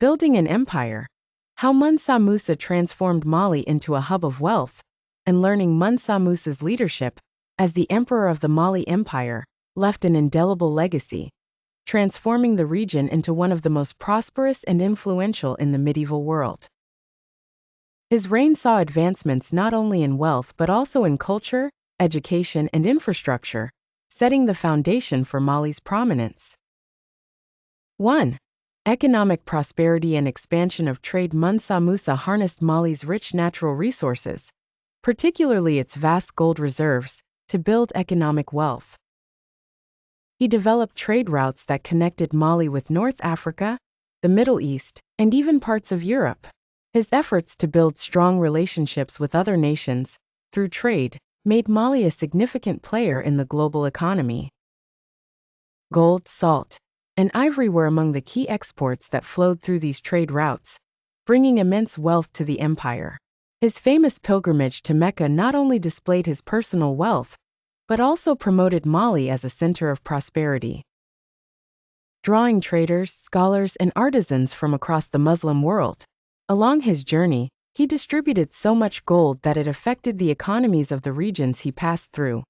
Building an empire. How Mansa Musa transformed Mali into a hub of wealth, and learning Mansa Musa's leadership as the emperor of the Mali Empire left an indelible legacy, transforming the region into one of the most prosperous and influential in the medieval world. His reign saw advancements not only in wealth but also in culture, education, and infrastructure, setting the foundation for Mali's prominence. 1. Economic prosperity and expansion of trade. Mansa Musa harnessed Mali's rich natural resources, particularly its vast gold reserves, to build economic wealth. He developed trade routes that connected Mali with North Africa, the Middle East, and even parts of Europe. His efforts to build strong relationships with other nations through trade made Mali a significant player in the global economy. Gold, salt, and ivory were among the key exports that flowed through these trade routes, bringing immense wealth to the empire. His famous pilgrimage to Mecca not only displayed his personal wealth, but also promoted Mali as a center of prosperity. Drawing traders, scholars, and artisans from across the Muslim world. Along his journey, he distributed so much gold that it affected the economies of the regions he passed through,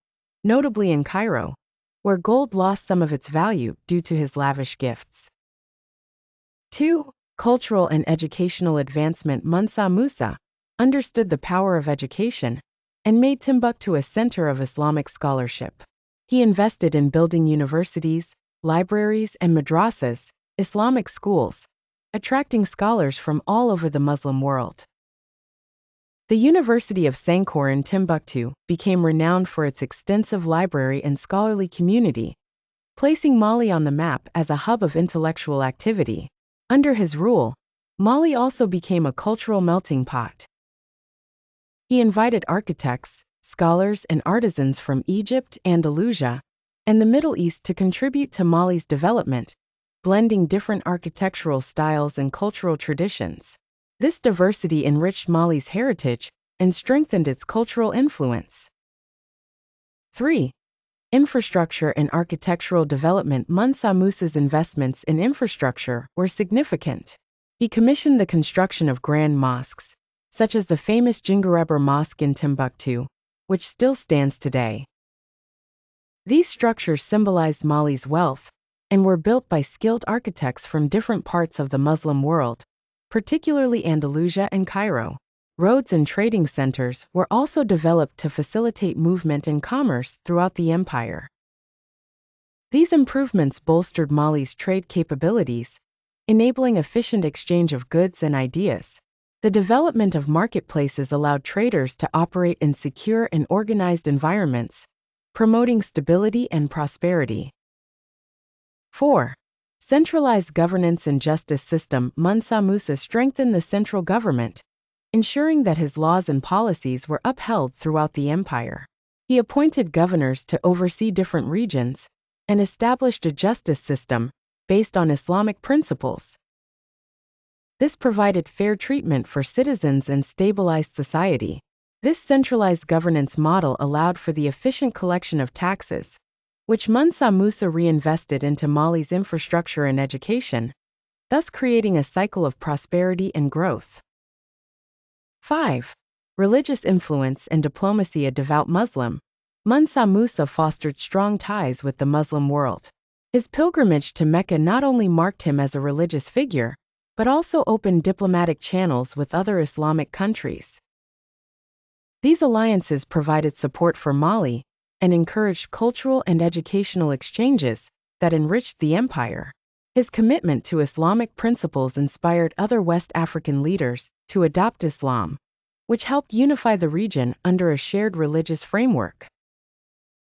notably in Cairo, where gold lost some of its value due to his lavish gifts. 2. Cultural and educational advancement. Mansa Musa understood the power of education and made Timbuktu a center of Islamic scholarship. He invested in building universities, libraries, and madrasas, Islamic schools, attracting scholars from all over the Muslim world. The University of Sankore in Timbuktu became renowned for its extensive library and scholarly community, placing Mali on the map as a hub of intellectual activity. Under his rule, Mali also became a cultural melting pot. He invited architects, scholars, and artisans from Egypt, Andalusia, and the Middle East to contribute to Mali's development, blending different architectural styles and cultural traditions. This diversity enriched Mali's heritage and strengthened its cultural influence. 3. Infrastructure and architectural development. Mansa Musa's investments in infrastructure were significant. He commissioned the construction of grand mosques, such as the famous Djinguereber Mosque in Timbuktu, which still stands today. These structures symbolized Mali's wealth and were built by skilled architects from different parts of the Muslim world, particularly Andalusia and Cairo. Roads and trading centers were also developed to facilitate movement and commerce throughout the empire. These improvements bolstered Mali's trade capabilities, enabling efficient exchange of goods and ideas. The development of marketplaces allowed traders to operate in secure and organized environments, promoting stability and prosperity. 4. Centralized governance and justice system. Mansa Musa strengthened the central government, ensuring that his laws and policies were upheld throughout the empire. He appointed governors to oversee different regions and established a justice system based on Islamic principles. This provided fair treatment for citizens and stabilized society. This centralized governance model allowed for the efficient collection of taxes, which Mansa Musa reinvested into Mali's infrastructure and education, thus creating a cycle of prosperity and growth. 5. Religious influence and diplomacy. A devout Muslim, Mansa Musa fostered strong ties with the Muslim world. His pilgrimage to Mecca not only marked him as a religious figure, but also opened diplomatic channels with other Islamic countries. These alliances provided support for Mali and encouraged cultural and educational exchanges that enriched the empire. His commitment to Islamic principles inspired other West African leaders to adopt Islam, which helped unify the region under a shared religious framework.